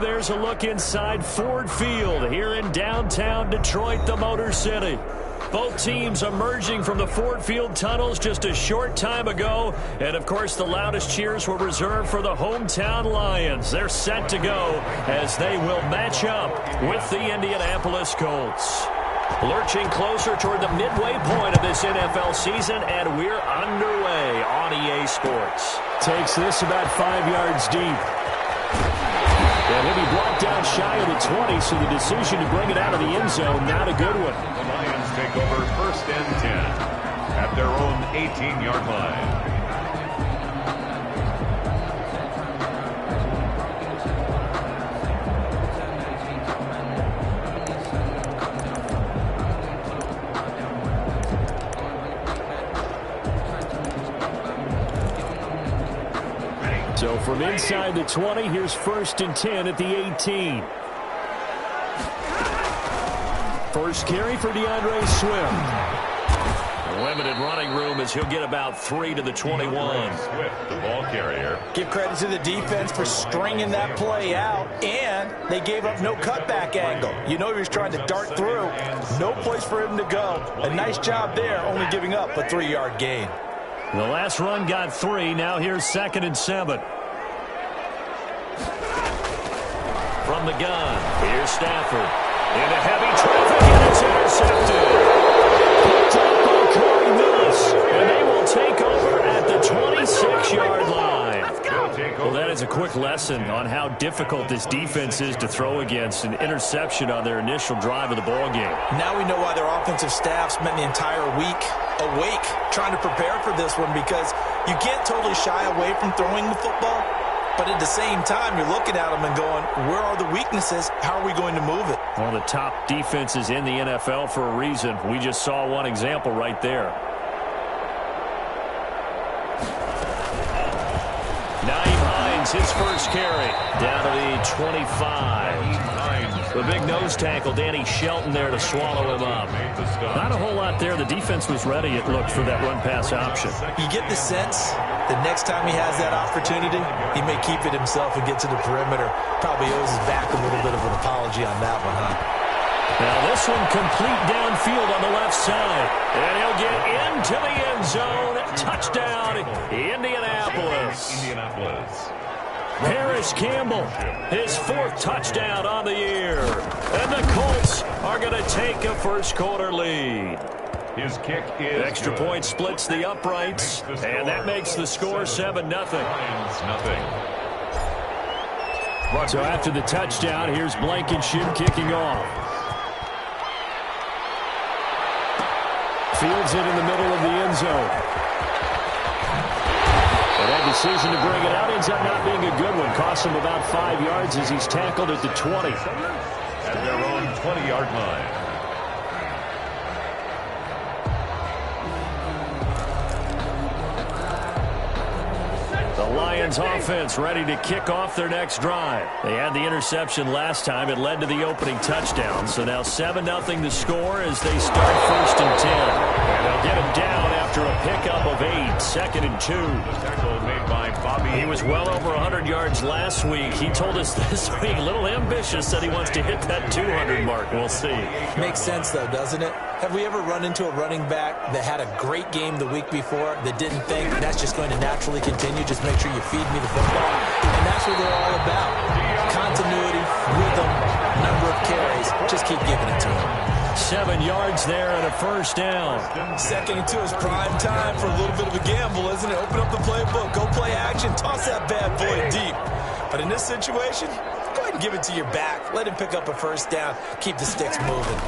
There's a look inside Ford Field here in downtown Detroit, the Motor City. Both teams emerging from the Ford Field tunnels just a short time ago. And, of course, the loudest cheers were reserved for the hometown Lions. They're set to go as they will match up with the Indianapolis Colts. Lurching closer toward the midway point of this NFL season, and we're underway on EA Sports. Takes this about 5 yards deep. And he'll be blocked down shy of the 20, so the decision to bring it out of the end zone, not a good one. The Lions take over 1st and 10 at their own 18-yard line. So from inside the 20, here's 1st and 10 at the 18. First carry for DeAndre Swift. Limited running room as he'll get about 3 to the 21. Swift, the ball carrier. Give credit to the defense for stringing that play out, and they gave up no cutback angle. You know he was trying to dart through. No place for him to go. A nice job there, only giving up a 3-yard gain. The last run got 3. Now here's 2nd and 7. From the gun, here's Stafford. Into heavy traffic, and it's intercepted. Picked up by Corey Lewis, and they will take over at the 26-yard line. Well, that is a quick lesson on how difficult this defense is to throw against. An interception on their initial drive of the ballgame. Now we know why their offensive staff spent the entire week awake trying to prepare for this one, because you can't totally shy away from throwing the football, but at the same time you're looking at them and going, where are the weaknesses? How are we going to move it? One of the top defenses in the NFL for a reason. We just saw one example right there. His first carry down to the 25. The big nose tackle, Danny Shelton, there to swallow him up. Not a whole lot there. The defense was ready, it looked, for that run-pass option. You get the sense that next time he has that opportunity, he may keep it himself and get to the perimeter. Probably owes his back a little bit of an apology on that one, huh? Now this one complete downfield on the left side. And he'll get into the end zone. Touchdown, Indianapolis. Paris Campbell, his 4th touchdown on the year. And the Colts are going to take a first-quarter lead. His kick is extra good. point splits the uprights, and that makes the score 7-0. So after the touchdown, here's Blankenship kicking off. Fields it in the middle of the end zone. And that decision to bring it out ends up not being a good one. Costs him about 5 yards as he's tackled at the 20. At their own 20-yard line. The Lions offense ready to kick off their next drive. They had the interception last time. It led to the opening touchdown. So now 7-0 the score as they start 1st and 10. And they'll get him down after a pickup of 8. 2nd and 2. The tackle made by Bobby. He was well over 100 yards last week. He told us this week, a little ambitious, that he wants to hit that 200 mark. We'll see. Makes sense, though, doesn't it? Have we ever run into a running back that had a great game the week before that didn't think that's just going to naturally continue? Just make sure you feed me the football. And that's what they're all about. Continuity, rhythm, number of carries. Just keep giving it to him. 7 yards there and a first down. 2nd and 2 is prime time for a little bit of a gamble, isn't it? Open up the playbook, go play action, toss that bad boy deep. But in this situation, go ahead and give it to your back. Let him pick up a first down. Keep the sticks moving.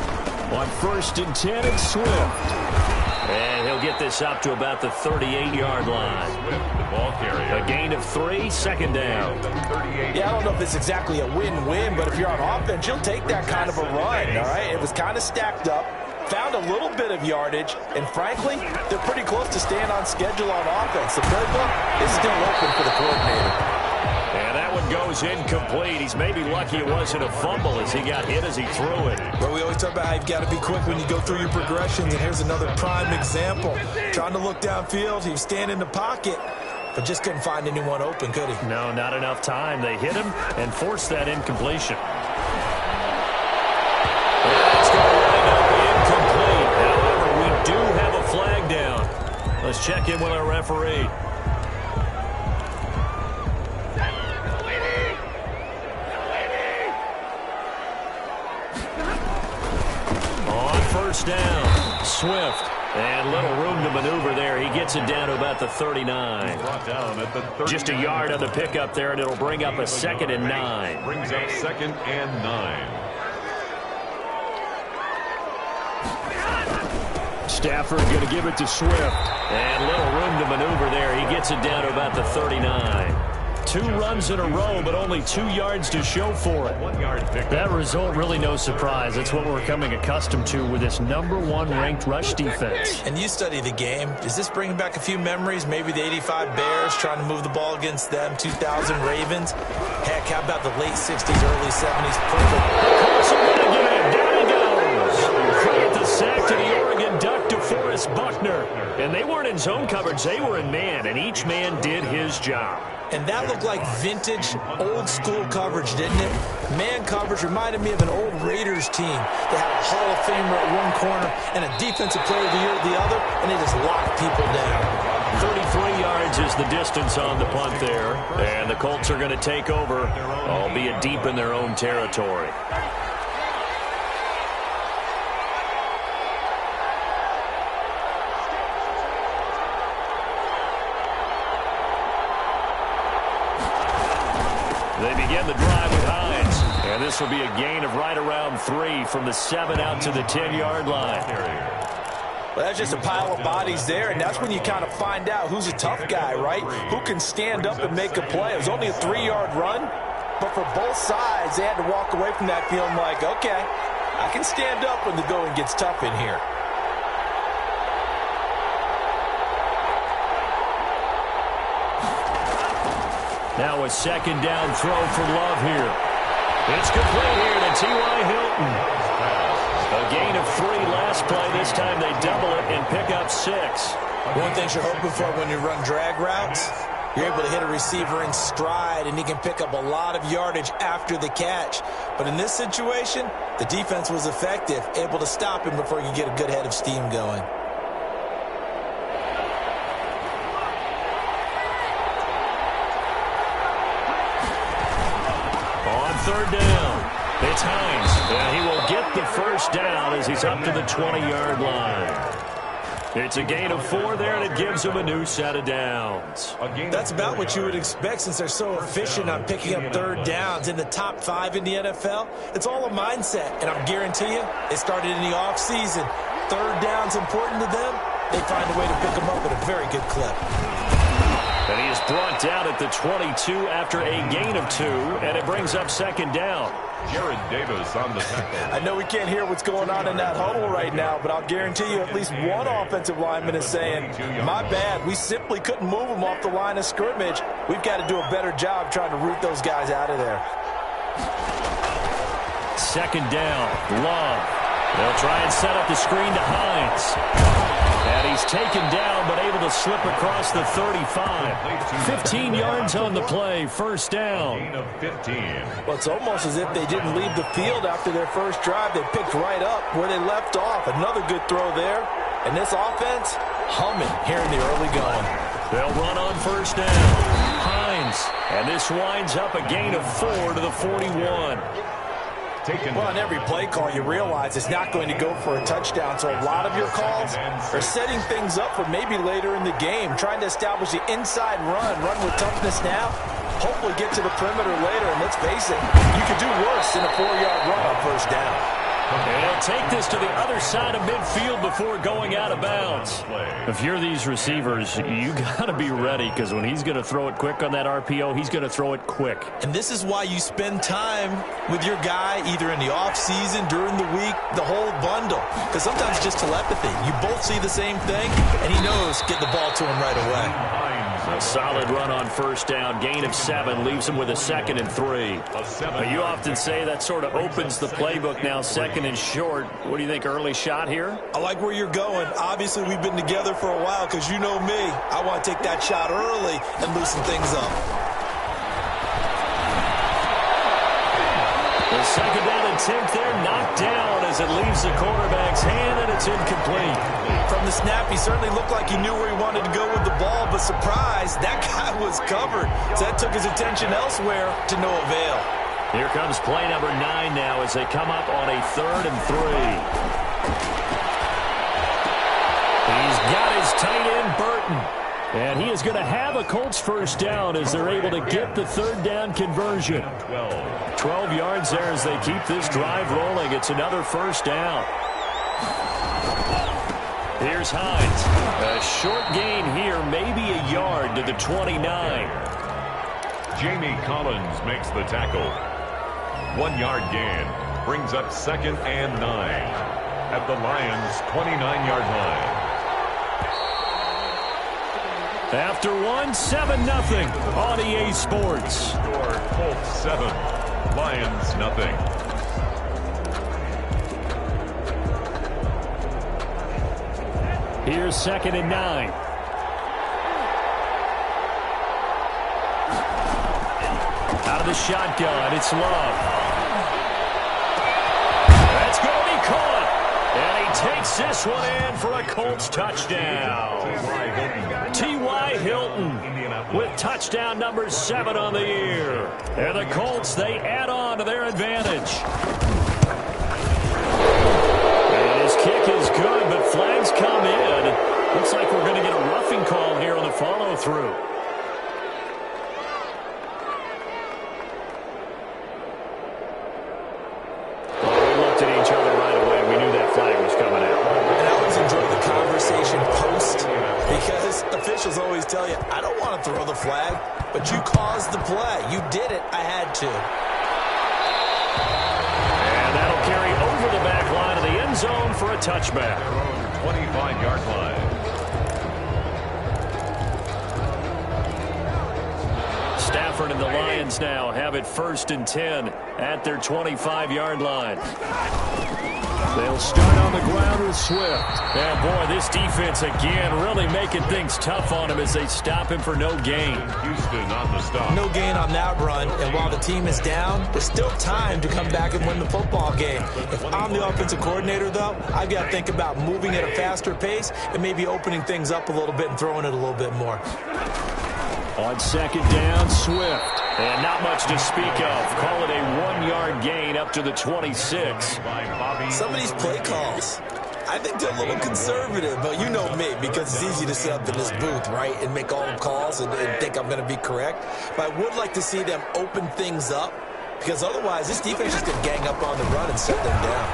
On 1st and 10, it's Swift. And he'll get this up to about the 38-yard line. Swift, the ball carrier. A gain of 3, 2nd down. Yeah, I don't know if it's exactly a win-win, but if you're on offense, you'll take that kind of a run, all right? It was kind of stacked up, found a little bit of yardage, and frankly, they're pretty close to staying on schedule on offense. The playbook is still open for the coordinator. And that one goes incomplete. He's maybe lucky it wasn't a fumble as he got hit as he threw it. But we always talk about how you've got to be quick when you go through your progressions, and here's another prime example. Trying to look downfield, he was standing in the pocket, but just couldn't find anyone open, could he? No, not enough time. They hit him and forced that incompletion. It's going to wind up incomplete. However, we do have a flag down. Let's check in with our referee. On first down, Swift. And little room to maneuver there. He gets it down to about the 39. Just a yard on the pickup there, and it'll bring up a 2nd and 9. Brings up 2nd and 9. Stafford going to give it to Swift. And little room to maneuver there. He gets it down to about the 39. 2 runs in a row, but only 2 yards to show for it. 1 yard pick. That result really no surprise. That's what we're coming accustomed to with this #1 ranked rush defense. And you study the game. Is this bringing back a few memories? Maybe the 85 Bears trying to move the ball against them, 2000 Ravens. Heck, how about the late 60s, early 70s? Perfect. Down he goes. Credit the sack to the Oregon Duck, DeForest Buckner. And they weren't in zone coverage. They were in man, and each man did his job. And that looked like vintage, old-school coverage, didn't it? Man coverage reminded me of an old Raiders team. They had a Hall of Famer at one corner and a Defensive Player of the Year at the other, and they just locked people down. 33 yards is the distance on the punt there. And the Colts are going to take over, albeit deep in their own territory. They begin the drive with Hines. And this will be a gain of right around 3 from the 7 out to the 10-yard line. Well, that's just a pile of bodies there, and that's when you kind of find out who's a tough guy, right? Who can stand up and make a play. It was only a 3-yard run, but for both sides, they had to walk away from that feeling like, okay, I can stand up when the going gets tough in here. Now a 2nd down throw for Love here. It's complete here to T.Y. Hilton. A gain of 3 last play. This time they double it and pick up 6. One thing you're hoping for when you run drag routes, you're able to hit a receiver in stride, and he can pick up a lot of yardage after the catch. But in this situation, the defense was effective, able to stop him before you get a good head of steam going. On 3rd down, it's Hines, and he will get the 1st down as he's up to the 20-yard line. It's a gain of 4 there, and it gives him a new set of downs. That's about what you would expect since they're so efficient on picking up 3rd downs in the top 5 in the NFL. It's all a mindset, and I'm guarantee you, it started in the offseason. 3rd down's important to them. They find a way to pick them up at a very good clip. And he is brought down at the 22 after a gain of 2, and it brings up 2nd down. Jared Davis on the tackle. I know we can't hear what's going on in that huddle right now, but I'll guarantee you at least one offensive lineman is saying, my bad, we simply couldn't move them off the line of scrimmage. We've got to do a better job trying to root those guys out of there. 2nd down, Love. They'll try and set up the screen to Hines. And he's taken down, but able to slip across the 35. 15 yards on the play, 1st down. Gain of 15. Well, it's almost as if they didn't leave the field after their first drive. They picked right up where they left off. Another good throw there. And this offense, humming here in the early going. They'll run on 1st down. Hines. And this winds up a gain of 4 to the 41. Well, on every play call, you realize it's not going to go for a touchdown. So a lot of your calls are setting things up for maybe later in the game, trying to establish the inside run with toughness now, hopefully get to the perimeter later. And let's face it, you could do worse than a 4-yard run on 1st down. And he'll take this to the other side of midfield before going out of bounds. If you're these receivers, you got to be ready, because when he's going to throw it quick on that RPO, he's going to throw it quick. And this is why you spend time with your guy either in the offseason, during the week, the whole bundle. Because sometimes it's just telepathy. You both see the same thing, and he knows get the ball to him right away. Hines A solid run on first down. Gain of 7 leaves him with a 2nd and 3. You often say that sort of opens the playbook now, 2nd and short. What do you think, early shot here? I like where you're going. Obviously, we've been together for a while because you know me. I want to take that shot early and loosen things up. The 2nd down attempt there knocked down as it leaves the quarterback's hand, and it's incomplete. From the snap, he certainly looked like he knew where he wanted to go with the ball, but surprise, that guy was covered. So that took his attention elsewhere to no avail. Here comes play number 9 now as they come up on a 3rd and 3. He's got his tight end, Burton. And he is going to have a Colts first down as they're able to get the 3rd down conversion. 12 yards there as they keep this drive rolling. It's another first down. Here's Hines. A short gain here, maybe a yard to the 29. Jamie Collins makes the tackle. 1-yard gain brings up 2nd and 9 at the Lions' 29-yard line. After 1, 7-0 on EA Sports. Score Colts 7, Lions nothing. Here's 2nd and 9. Out of the shotgun, it's Love. That's going to be caught. And he takes this one in for a Colts touchdown. T.Y. Hilton with touchdown number 7 on the year. And the Colts, they add on to their advantage. And his kick is good, but flags come in. Looks like we're going to get a roughing call here on the follow-through. Well, we looked at each other right away. We knew that flag was coming out. And I always enjoy the conversation post because officials always tell you, I don't want to throw the flag, but you caused the play. You did it. I had to. And that'll carry over the back line of the end zone for a touchback. 25-yard line. Stafford and the Lions now have it 1st and 10 at their 25-yard line. They'll start on the ground with Swift. And, boy, this defense, again, really making things tough on him as they stop him for no gain. Houston on the stop. No gain on that run, and while the team is down, there's still time to come back and win the football game. If I'm the offensive coordinator, though, I've got to think about moving at a faster pace and maybe opening things up a little bit and throwing it a little bit more. On 2nd down, Swift. And not much to speak of. Call it a 1-yard gain up to the 26. Some of these play calls, I think they're a little conservative, but you know me, because it's easy to sit up in this booth, right, and make all the calls and think I'm going to be correct. But I would like to see them open things up, because otherwise this defense is going to gang up on the run and set them down.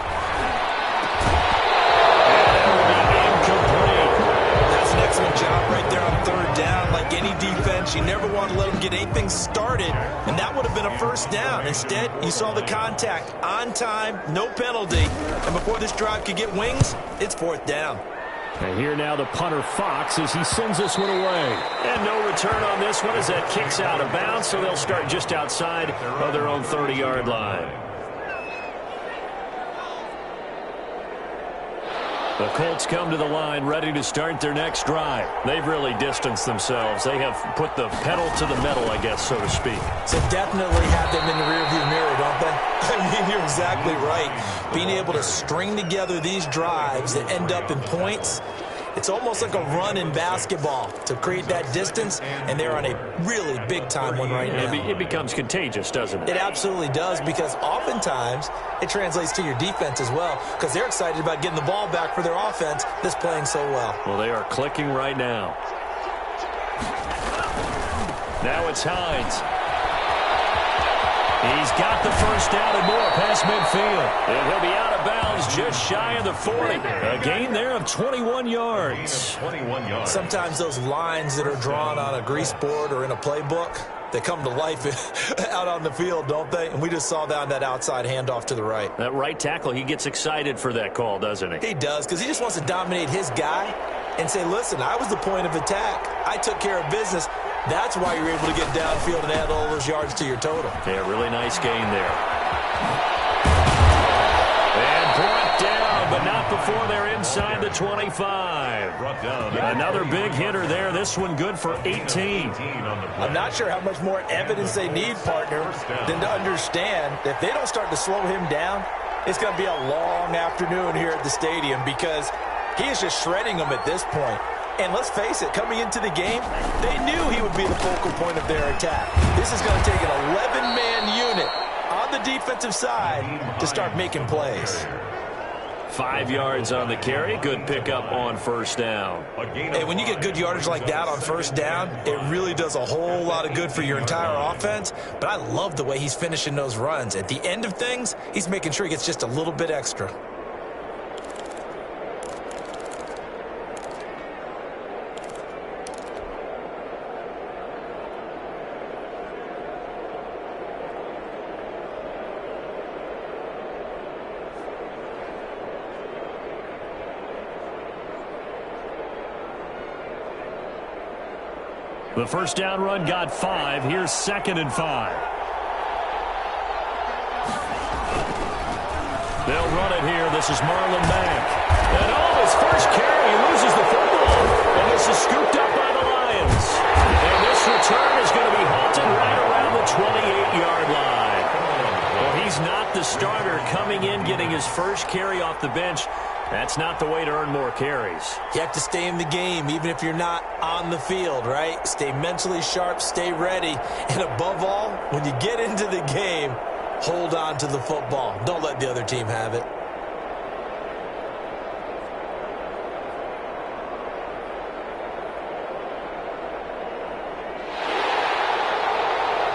That's an excellent job right there on 3rd down. Like any defense, you never want to let them get anything started, and that would have been a first down. Instead, you saw the contact on time, no penalty, and before this drive could get wings, it's 4th down. And here now the punter Fox as he sends this one away. And no return on this one as that kicks out of bounds, so they'll start just outside of their own 30-yard line. The Colts come to the line ready to start their next drive. They've really distanced themselves. They have put the pedal to the metal, I guess, so to speak. So definitely have them in the rearview mirror, don't they? I mean, you're exactly right. Being able to string together these drives that end up in points, it's almost like a run in basketball to create that distance, and they're on a really big-time one right now. It becomes contagious, doesn't it? It absolutely does, because oftentimes it translates to your defense as well, because they're excited about getting the ball back for their offense that's playing so well. Well, they are clicking right now. Now it's Hines. He's got the first down and more past midfield. And he'll be out of bounds just shy of the 40. A gain there of 21 yards. 21 yards. Sometimes those lines that are drawn on a grease board or in a playbook, they come to life out on the field, don't they? And we just saw that on that outside handoff to the right. That right tackle, he gets excited for that call, doesn't he? He does, because he just wants to dominate his guy and say, listen, I was the point of attack. I took care of business. That's why you're able to get downfield and add all those yards to your total. Yeah, really nice gain there. And brought down, but not before they're inside the 25. Brought down. Another big hitter there. This one good for 18. I'm not sure how much more evidence they need, partner, than to understand that if they don't start to slow him down, it's going to be a long afternoon here at the stadium because he is just shredding them at this point. And let's face it, coming into the game, they knew he would be the focal point of their attack. This is going to take an 11-man unit on the defensive side to start making plays. 5 yards on the carry. Good pickup on first down. Hey, when you get good yardage like that on first down, it really does a whole lot of good for your entire offense. But I love the way he's finishing those runs. At the end of things, he's making sure he gets just a little bit extra. The first down run got 5. Here's 2nd and 5. They'll run it here. This is Marlon Mack. And his first carry, he loses the football. And this is scooped up by the Lions. And this return is going to be halted right around the 28-yard line. Well, he's not the starter coming in, getting his first carry off the bench. That's not the way to earn more carries. You have to stay in the game, even if you're not on the field, right? Stay mentally sharp, stay ready. And above all, when you get into the game, hold on to the football. Don't let the other team have it.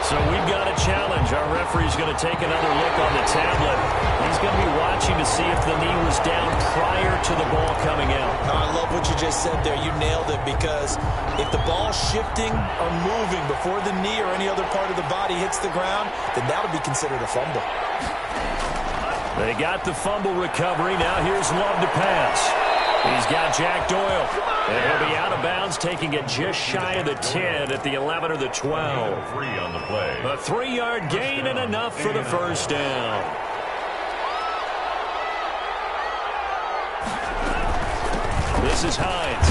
So we've got a challenge. Our referee's going to take another look on the tablet. He's going to be watching to see if the knee was down prior to the ball coming out. I love what you just said there. You nailed it, because if the ball's shifting or moving before the knee or any other part of the body hits the ground, then that'll be considered a fumble. They got the fumble recovery. Now here's Love to pass. He's got Jack Doyle. And he'll be out of bounds, taking it just shy of the 10 at the 11 or the 12. 3 on the play. A 3-yard gain and enough for the first down. This is Hines.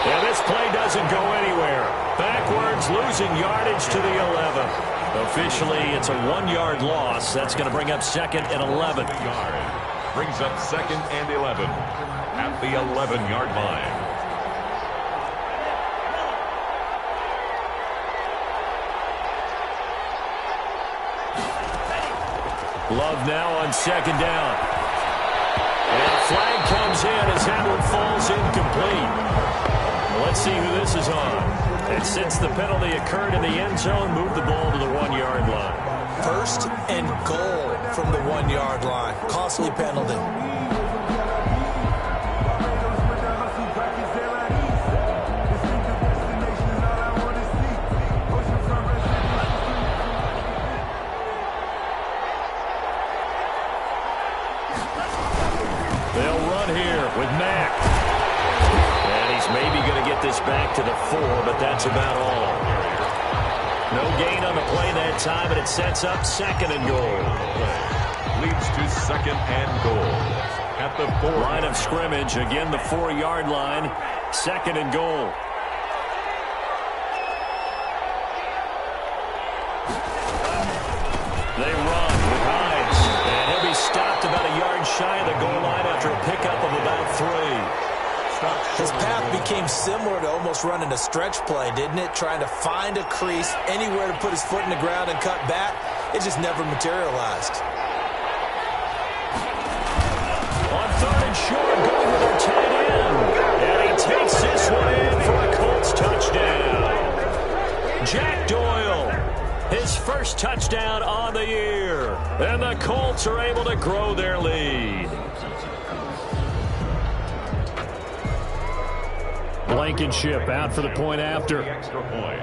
And this play doesn't go anywhere. Backwards, losing yardage to the 11. Officially, it's a 1-yard loss. That's going to bring up 2nd and 11. Brings up 2nd and 11 at the 11-yard line. Love now on 2nd down. And a flag comes in as that one falls incomplete. Well, let's see who this is on. And since the penalty occurred in the end zone, move the ball to the 1-yard line. 1st and goal from the 1-yard line. Costly penalty. They'll run here with Mack. And he's maybe going to get this back to the 4, but that's about all. No gain on the play that time, and it sets up 2nd and goal. Leads to 2nd and goal at the 4. Line of scrimmage, again the 4-yard line, 2nd and goal. They run with Hines, and he'll be stopped about a yard shy of the goal line after a pickup of about 3. His path became similar to almost running a stretch play, didn't it? Trying to find a crease, anywhere to put his foot in the ground and cut back. It just never materialized. On 3rd and short, going with their tight end. And he takes this one in for a Colts touchdown. Jack Doyle, his first touchdown on the year. And the Colts are able to grow their lead. Blankenship out for the point after. Extra point.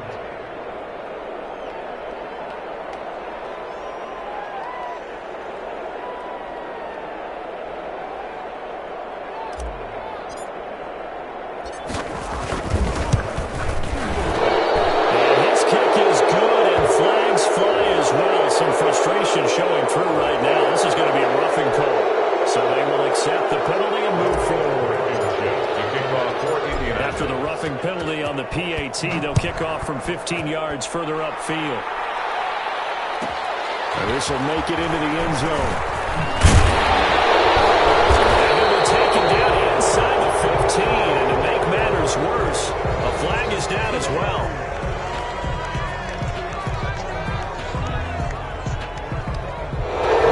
And the PAT. They'll kick off from 15 yards further upfield. And this will make it into the end zone. And he'll be taken down inside the 15. And to make matters worse, a flag is down as well.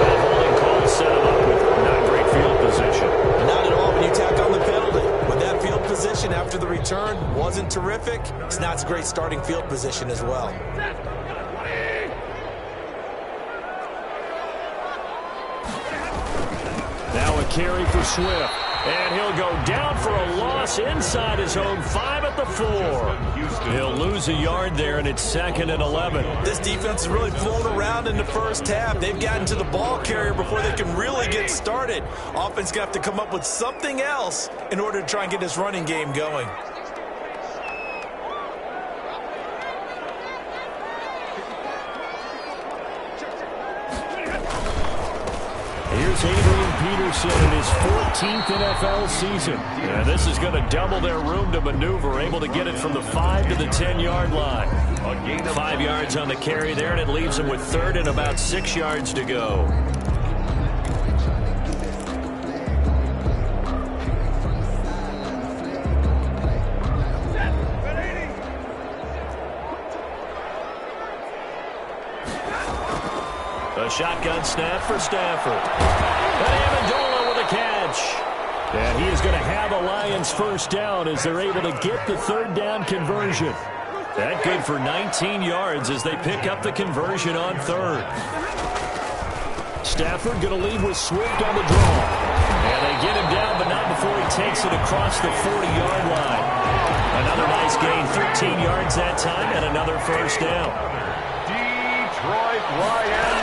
That holding call set him up with not great field position. Not at all when you tack on the penalty. With that field position after the return wasn't terrific, it's not a great starting field position as well. Now a carry for Swift. And he'll go down for a loss inside his own 5 at the 4. He'll lose a yard there, and it's 2nd and 11. This defense is really flown around in the first half. They've gotten to the ball carrier before they can really get started. Offense going to have to come up with something else in order to try and get this running game going. Here's Adrian Peterson in his 14th NFL season. And this is going to double their room to maneuver, able to get it from the 5 to the 10-yard line. 5 yards on the carry there, and it leaves them with 3rd and about 6 yards to go. A shotgun snap for Stafford. And Amendola with a catch. And he is going to have a Lions first down as they're able to get the 3rd down conversion. That good for 19 yards as they pick up the conversion on 3rd. Stafford going to lead with Swift on the draw. And they get him down, but not before he takes it across the 40-yard line. Another nice gain, 13 yards that time, and another first down. Detroit Lions.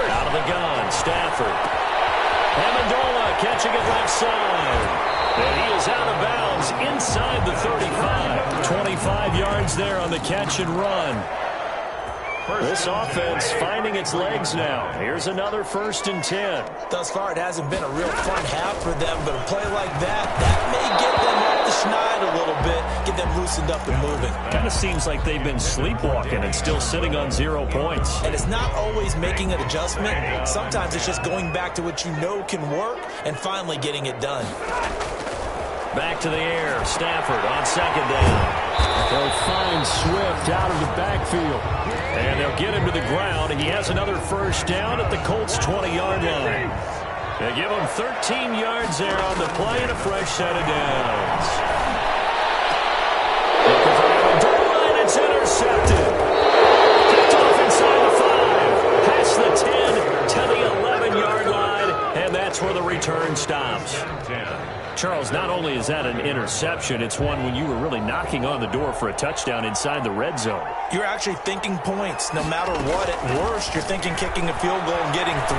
Out of the gun, Stafford. Amendola catching it left side. And he is out of bounds inside the 35. 25 yards there on the catch and run. This offense finding its legs now. Here's another 1st and 10. Thus far, it hasn't been a real fun half for them, but a play like that may get them off the schneid a little bit, get them loosened up and moving. Kind of seems like they've been sleepwalking and still sitting on 0 points. And it's not always making an adjustment. Sometimes it's just going back to what you know can work and finally getting it done. Back to the air. Stafford on 2nd down. They'll find Swift out of the backfield. And they'll get him to the ground. He has another first down at the Colts' 20-yard line. They give him 13 yards there on the play and a fresh set of downs. Looking for Amendola, and it's intercepted. Picked off inside the 5. Past the 10 to the 11-yard line. And that's where the return stops. Charles, not only is that an interception, it's one when you were really knocking on the door for a touchdown inside the red zone. You're actually thinking points. No matter what, at worst, you're thinking kicking a field goal and getting 3.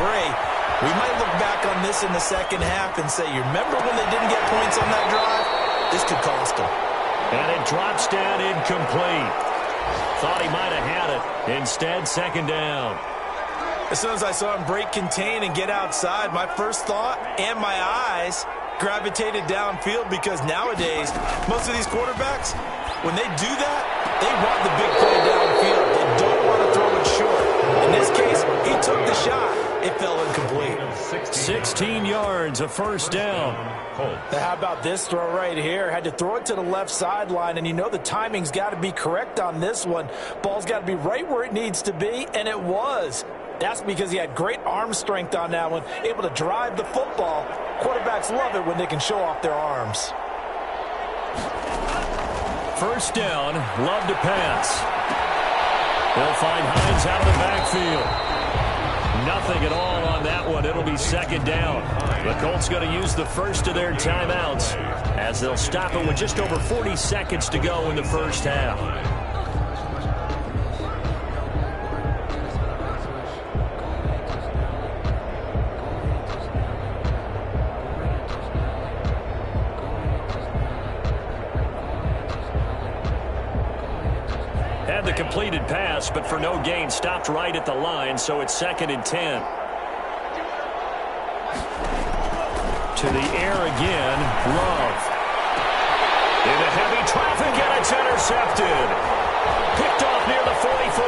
We might look back on this in the second half and say, you remember when they didn't get points on that drive? This could cost them. And it drops down incomplete. Thought he might have had it. Instead, 2nd down. As soon as I saw him break contain and get outside, my first thought and my eyes gravitated downfield, because nowadays, most of these quarterbacks, when they do that, they want the big play downfield. They don't want to throw it short. In this case, he took the shot. It fell incomplete. 16 yards, a first down. How about this throw right here? Had to throw it to the left sideline, and you know the timing's got to be correct on this one. Ball's got to be right where it needs to be, and it was. That's because he had great arm strength on that one, able to drive the football. Quarterbacks love it when they can show off their arms. First down, Love to pass. They'll find Hines out of the backfield. Nothing at all on that one. It'll be 2nd down. The Colts going to use the first of their timeouts as they'll stop it with just over 40 seconds to go in the first half. Had the completed pass, but for no gain, stopped right at the line, so it's 2nd and 10. To the air again, Love. Into heavy traffic. traffic, and it's intercepted. Picked off near the 44.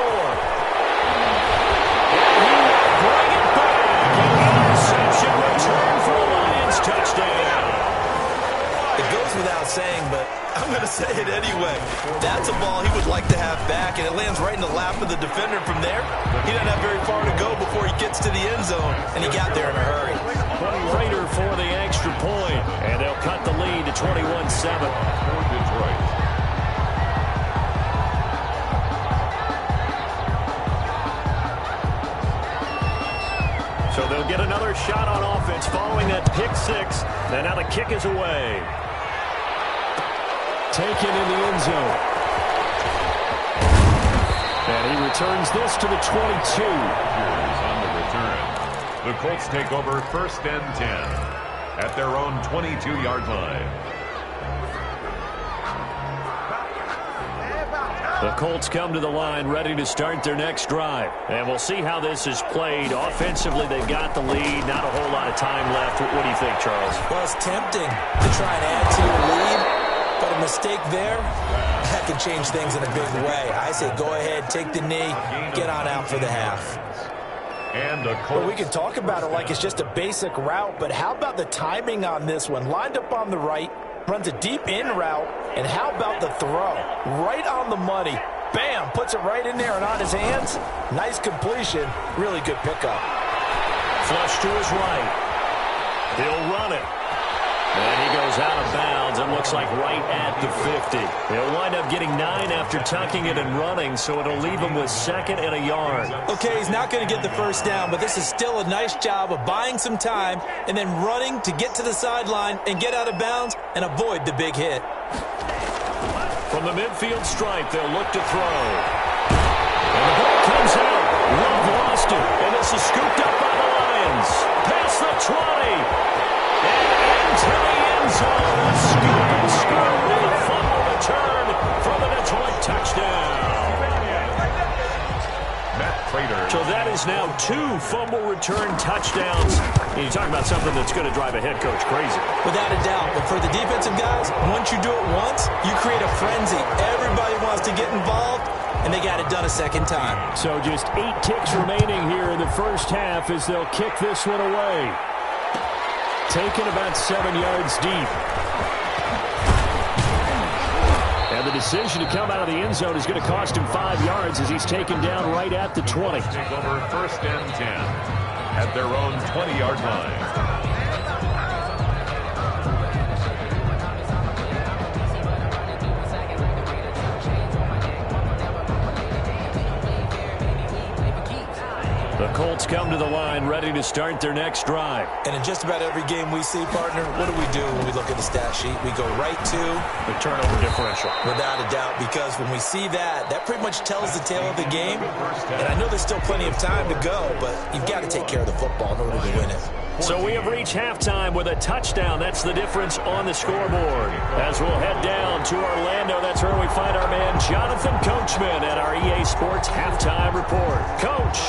And he will bring it back. An interception return for a Lions touchdown. It goes without saying, but I'm going to say it anyway. That's a ball he would like to have back, and it lands right in the lap of the defender. From there, he doesn't have very far to go before he gets to the end zone, and he got there in a hurry. Prater for the extra point, and they'll cut the lead to 21-7. For Detroit. So they'll get another shot on offense following that pick six, and now the kick is away. Taken in the end zone. And he returns this to the 22. Here's on the return. The Colts take over 1st and 10 at their own 22-yard line. The Colts come to the line ready to start their next drive. And we'll see how this is played. Offensively, they've got the lead. Not a whole lot of time left. What do you think, Charles? Well, it's tempting to try and add to your lead, but a mistake there, that can change things in a big way. I say go ahead, take the knee, get on out for the half. And a Well, we can talk about it like it's just a basic route, but how about the timing on this one? Lined up on the right, runs a deep in route, and how about the throw? Right on the money. Bam, puts it right in there and on his hands. Nice completion. Really good pickup. Flush to his right. He'll run it. And he goes out of bounds and looks like right at the 50. He'll wind up getting 9 after tucking it and running, so it'll leave him with 2nd and a yard. Okay, he's not going to get the first down, but this is still a nice job of buying some time and then running to get to the sideline and get out of bounds and avoid the big hit. From the midfield stripe, they'll look to throw. And the ball comes out. Love lost it, and this is scooped up by the Lions. Past the 20. And into the end zone. Scoop and scoop with a fumble return for the Detroit touchdown. Matt Prater. So that is now 2 fumble return touchdowns. And you talk about something that's going to drive a head coach crazy. Without a doubt. But for the defensive guys, once you do it once, you create a frenzy. Everybody wants to get involved, and they got it done a second time. So just 8 ticks remaining here in the first half as they'll kick this one away. Taken about 7 yards deep. And the decision to come out of the end zone is going to cost him 5 yards as he's taken down right at the 20. Take over 1st and 10 at their own 20-yard line. The Colts come to the line ready to start their next drive. And in just about every game we see, partner, what do when we look at the stat sheet? We go right to The turnover differential. without a doubt, because when we see that, that pretty much tells the tale of the game. And I know there's still plenty of time to go, but you've got to take care of the football in order to win it. So we have reached halftime with a touchdown. That's the difference on the scoreboard. As we'll head down to Orlando, that's where we find our man Jonathan Coachman at our EA Sports Halftime Report. Coach.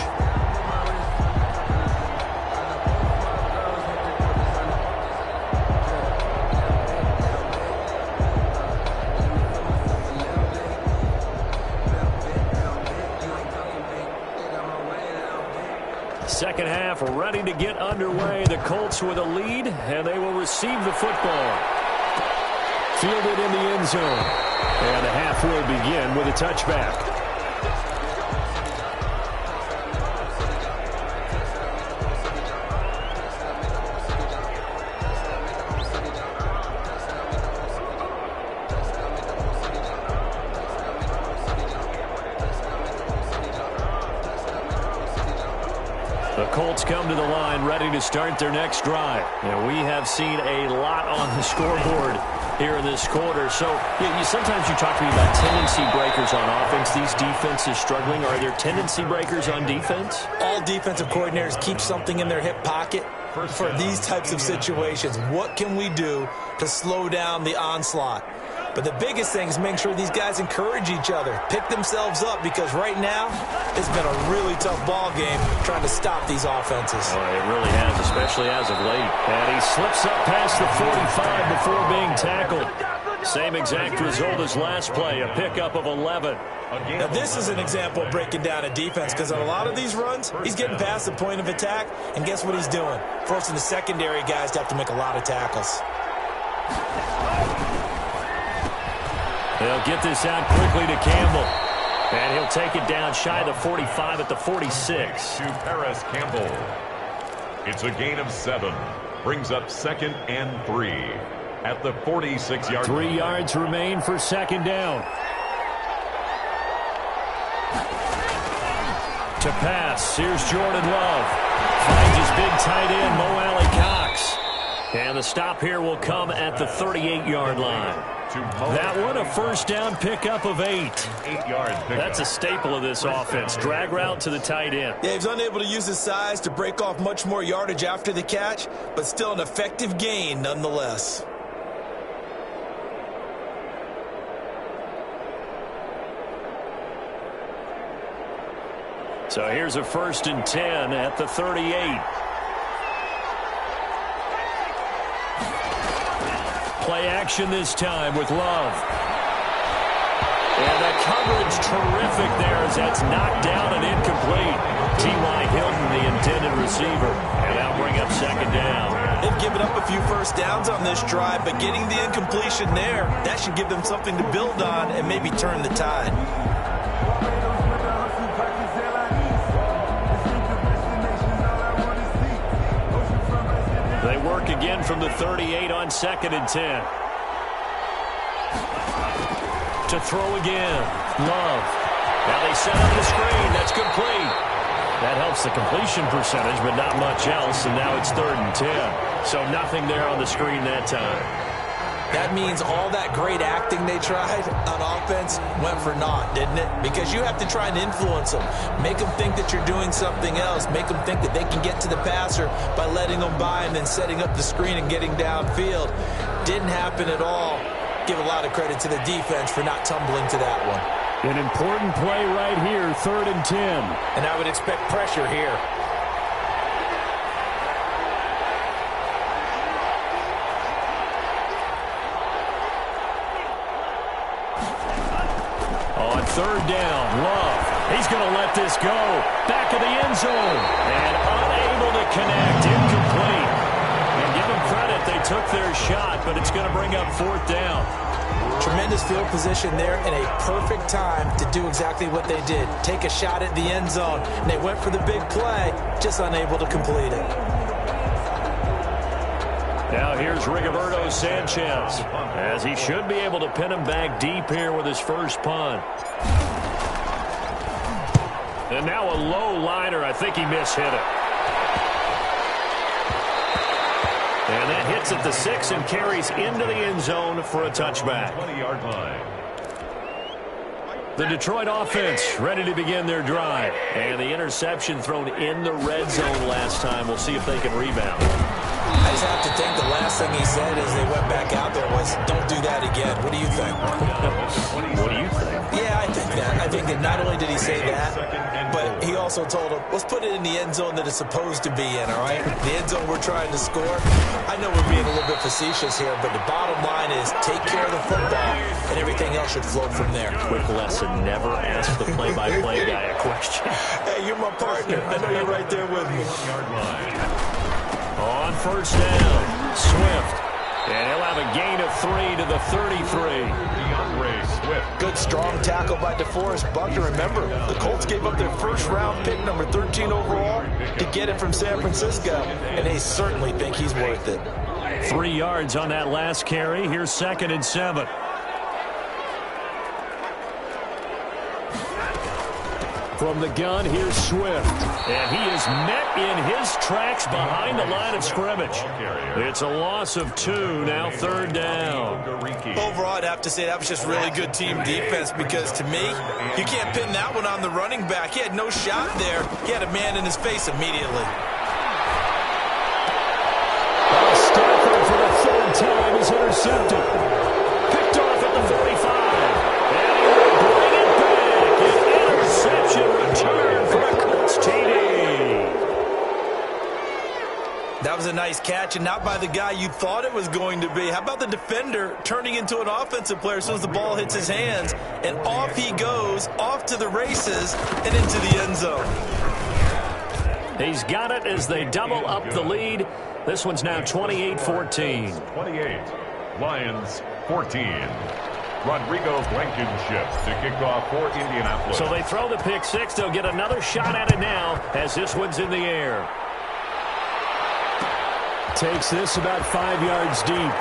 Second half ready to get underway. The Colts with a lead, and they will receive the football. Fielded in the end zone. And the half will begin with a touchback. The Colts come to the line ready to start their next drive. And we have seen a lot on the scoreboard here in this quarter. So sometimes you talk to me about tendency breakers on offense. These defenses struggling. Are there tendency breakers on defense? All defensive coordinators keep something in their hip pocket for these types of situations. What can we do to slow down the onslaught? But the biggest thing is making sure these guys encourage each other, pick themselves up, because right now it's been a really tough ball game trying to stop these offenses. Oh, it really has, especially as of late. And he slips up past the 45 before being tackled. Same exact result as last play, a pickup of 11. Now, this is an example of breaking down a defense, because on a lot of these runs, he's getting past the point of attack, and guess what he's doing? Forcing the secondary guys to have to make a lot of tackles. They'll get this out quickly to Campbell. And he'll take it down shy of the 45 at the 46. To Paris Campbell. It's a gain of 7. Brings up 2nd and 3 at the 46-yard line. 3 yards remain for 2nd down. To pass, here's Jordan Love. Finds his big tight end, Mo Alley-Cox. And the stop here will come at the 38-yard line. That one, a first down pickup of 8. 8-yard pickup. That's a staple of this offense. Drag route to the tight end. Yeah, he's unable to use his size to break off much more yardage after the catch, but still an effective gain nonetheless. So here's a 1st and 10 at the 38. Play action this time with Love. And the coverage terrific there as that's knocked down and incomplete. T.Y. Hilton, the intended receiver. And that'll bring up 2nd down. They've given up a few first downs on this drive, but getting the incompletion there, that should give them something to build on and maybe turn the tide. They work again from the 38 on 2nd and 10. To throw again. Love. Now they set up the screen. That's complete. That helps the completion percentage, but not much else. And now it's 3rd and 10. So nothing there on the screen that time. That means all that great acting they tried on offense went for naught, didn't it? Because you have to try and influence them. Make them think that you're doing something else. Make them think that they can get to the passer by letting them by and then setting up the screen and getting downfield. Didn't happen at all. Give a lot of credit to the defense for not tumbling to that one. An important play right here, 3rd and 10. And I would expect pressure here. On 3rd down, Love. He's going to let this go. Back of the end zone. And unable to connect. Incomplete. And give them credit. They took their shot, but it's going to bring up 4th down. Tremendous field position there and a perfect time to do exactly what they did. Take a shot at the end zone. And they went for the big play, just unable to complete it. Now here's Rigoberto Sanchez, as he should be able to pin him back deep here with his first punt. And now a low liner. I think he mishit it. And that hits at the 6 and carries into the end zone for a touchback. 20-yard line. The Detroit offense ready to begin their drive. And the interception thrown in the red zone last time. We'll see if they can rebound. I just have to think the last thing he said as they went back out there was, don't do that again. What do you think? What do you think? Yeah, I think that. I think that not only did he say that, but he also told him, let's put it in the end zone that it's supposed to be in, all right? The end zone we're trying to score. I know we're being a little bit facetious here, but the bottom line is take care of the football, and everything else should flow from there. Quick lesson, never ask the play-by-play guy a question. Hey, you're my partner. I know you're right there with me. On 1st down, Swift. And he'll have a gain of 3 to the 33. Good strong tackle by DeForest Buckner. Remember, the Colts gave up their first-round pick, number 13 overall, to get it from San Francisco, and they certainly think he's worth it. 3 yards on that last carry. Here's 2nd and 7. From the gun, here's Swift. And he is met in his tracks behind the line of scrimmage. It's a loss of 2, now 3rd down. Overall, I'd have to say that was just really good team defense because, to me, you can't pin that one on the running back. He had no shot there. He had a man in his face immediately. Stafford for the 3rd time is intercepted. Picked off at the 45. And he will bring it back. An interception return for a Colts TD. That was a nice catch, and not by the guy you thought it was going to be. How about the defender turning into an offensive player as soon as the ball hits his hands, and off he goes, off to the races, and into the end zone. He's got it as they double up the lead. This one's now 28-14. 28, Lions 14. Rodrigo Blankenship to kick off for Indianapolis. So they throw the pick six. They'll get another shot at it now as this one's in the air. Takes this about 5 yards deep.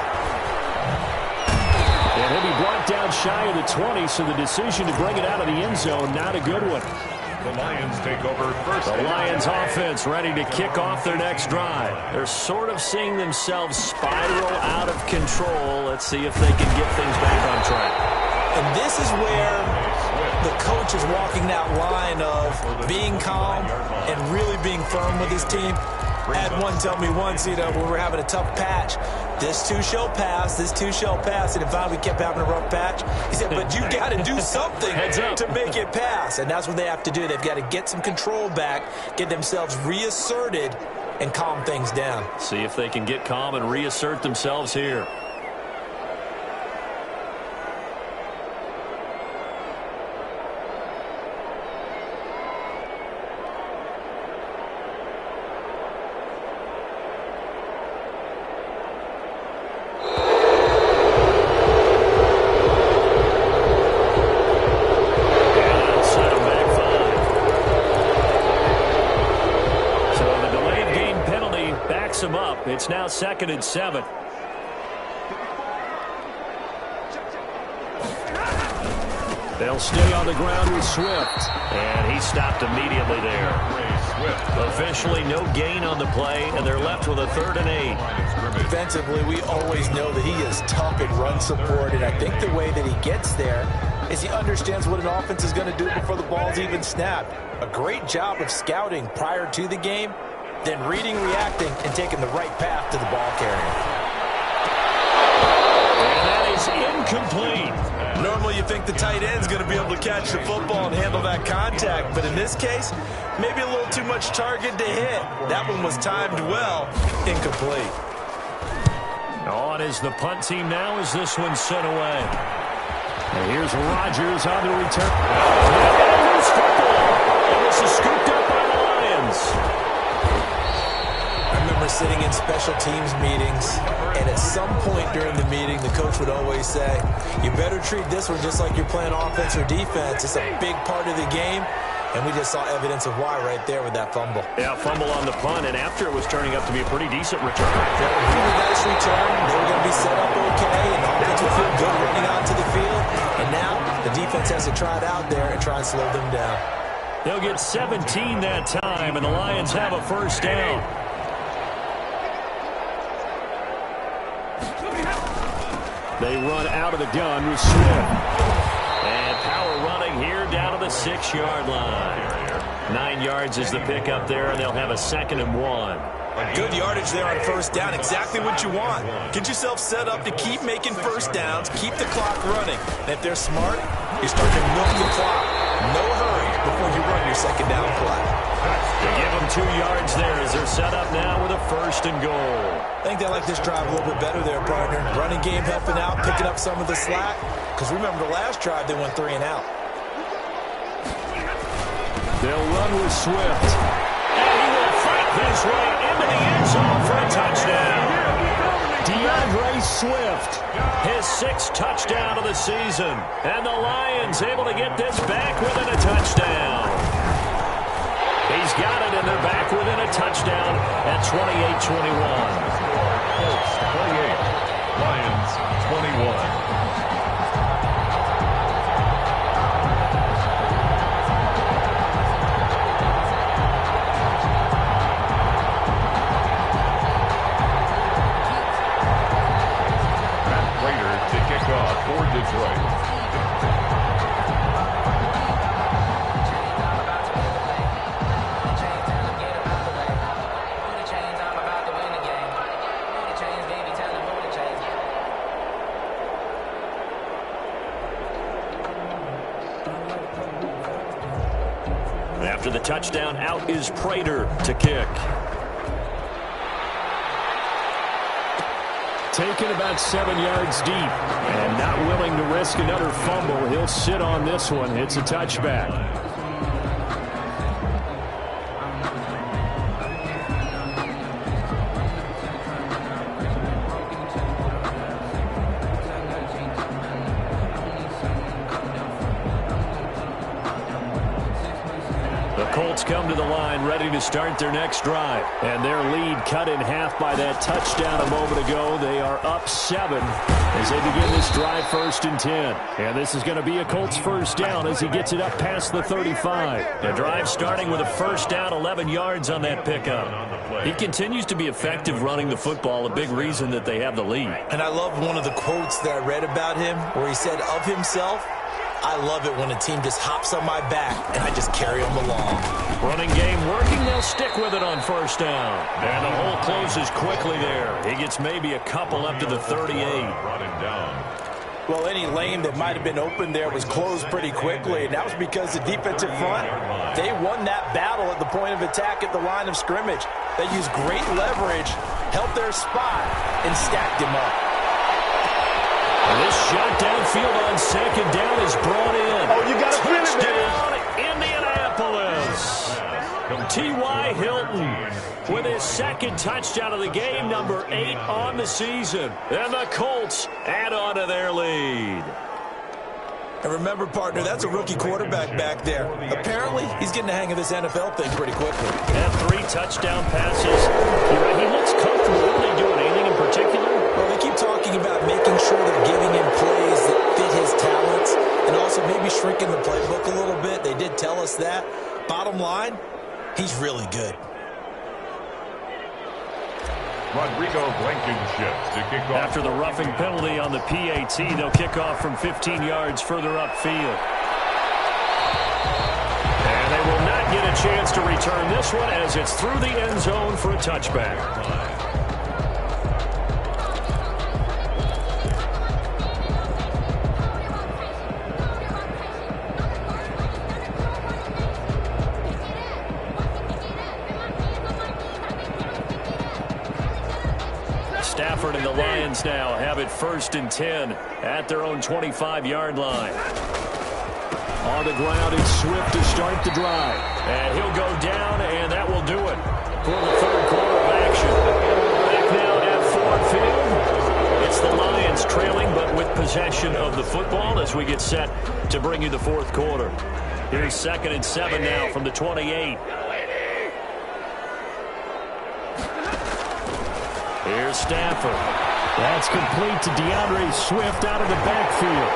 And he'll be brought down shy of the 20, so the decision to bring it out of the end zone, not a good one. The Lions take over first. The Lions offense ready to kick off their next drive. They're sort of seeing themselves spiral out of control. Let's see if they can get things back on track. And this is where the coach is walking that line of being calm and really being firm with his team. I had one tell me once, when we were having a tough patch, this too shall pass, this too shall pass. And finally we kept having a rough patch. He said, but you got to do something to make it pass. And that's what they have to do. They've got to get some control back, get themselves reasserted, and calm things down. See if they can get calm and reassert themselves here. It's now 2nd and 7. They'll stay on the ground with Swift. And he stopped immediately there. Officially no gain on the play, and they're left with a 3rd and 8. Defensively, we always know that he is tough in run support, and I think the way that he gets there is he understands what an offense is going to do before the ball's even snapped. A great job of scouting prior to the game, then reading, reacting, and taking the right path to the ball carrier. And that is incomplete. Normally you think the tight end's going to be able to catch the football and handle that contact, but in this case, maybe a little too much target to hit. That one was timed well. Incomplete. On is the punt team now as this one's sent away. And here's Rodgers on the return. And this is scooped up by the Lions. I remember sitting in special teams meetings, and at some point during the meeting, the coach would always say, you better treat this one just like you're playing offense or defense. It's a big part of the game, and we just saw evidence of why right there with that fumble. Yeah, fumble on the punt, and after it was turning up to be a pretty decent return. Yeah, really nice return. They were going to be set up okay, and the offense would feel good running onto the field. And now the defense has to try it out there and try and slow them down. They'll get 17 that time, and the Lions have a first down. They run out of the gun with Swift. And power running here down to the 6-yard line. 9 yards is the pickup there, and they'll have a 2nd and 1. Good yardage there on first down. Exactly what you want. Get yourself set up to keep making first downs, keep the clock running. And if they're smart, you start to milk the clock. No hurry before you run your 2nd down play. They give them 2 yards there as they're set up now with a 1st and goal. I think they like this drive a little bit better there, partner. Running game helping out, picking up some of the slack. Because remember, the last drive, they went 3 and out. They'll run with Swift. And he will fight his way into the end zone for a touchdown. DeAndre Swift, his 6th touchdown of the season. And the Lions able to get this back within a touchdown. He's got it, and they're back within a touchdown at 28-21. 28, Lions 21. For Detroit. After the touchdown, out is Prater to kick. taken about 7 yards deep. And not willing to risk another fumble. He'll sit on this one. It's a touchback. Colts come to the line ready to start their next drive. And their lead cut in half by that touchdown a moment ago. They are up 7 as they begin this drive 1st and 10. And this is going to be a Colts first down as he gets it up past the 35. The drive starting with a first down, 11 yards on that pickup. He continues to be effective running the football, a big reason that they have the lead. And I love one of the quotes that I read about him where he said of himself, I love it when a team just hops on my back and I just carry them along. Running game working. They'll stick with it on first down. And the hole closes quickly there. He gets maybe a couple up to the 38. Brought him down. Well, any lane that might have been open there was closed pretty quickly, and that was because the defensive front, they won that battle at the point of attack at the line of scrimmage. They used great leverage, held their spot, and stacked him up. And this shot downfield on second down is brought in. Oh, you got to feel it, Touchdown, Indianapolis. T.Y. Hilton with his second touchdown of the game, number 8 on the season. And the Colts add on to their lead. And remember, partner, that's a rookie quarterback back there. Apparently, he's getting the hang of this NFL thing pretty quickly. And 3 touchdown passes. He looks comfortable. What are they doing? Anything in particular? Well, they keep talking about making sure they're giving him plays that fit his talents and also maybe shrinking the playbook a little bit. They did tell us that. Bottom line, he's really good. Rodrigo Blankenship to kick off. After the roughing penalty on the PAT, they'll kick off from 15 yards further upfield. And they will not get a chance to return this one as it's through the end zone for a touchback. Stafford and the Lions now have it 1st and 10 at their own 25-yard line. On the ground, it's Swift to start the drive. And he'll go down, and that will do it for the 3rd quarter of action. Back now at Ford Field. It's the Lions trailing, but with possession of the football as we get set to bring you the 4th quarter. Here's 2nd and 7 now from the 28. Here's Stafford. That's complete to DeAndre Swift out of the backfield.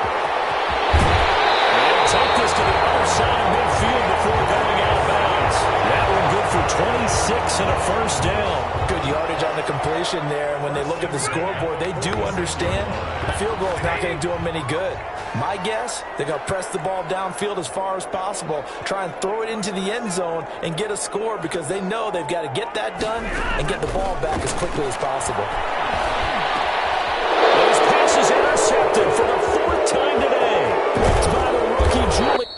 And take this to the other side of midfield before going out of bounds. That one good for 26 and a first down. Good yardage on the completion there, and when they look at the scoreboard, they do understand a field goal is not going to do them any good. My guess, they're going to press the ball downfield as far as possible, try and throw it into the end zone and get a score because they know they've got to get that done and get the ball back as quickly as possible. Those passes intercepted for the 4th time today. It's by the rookie Julian.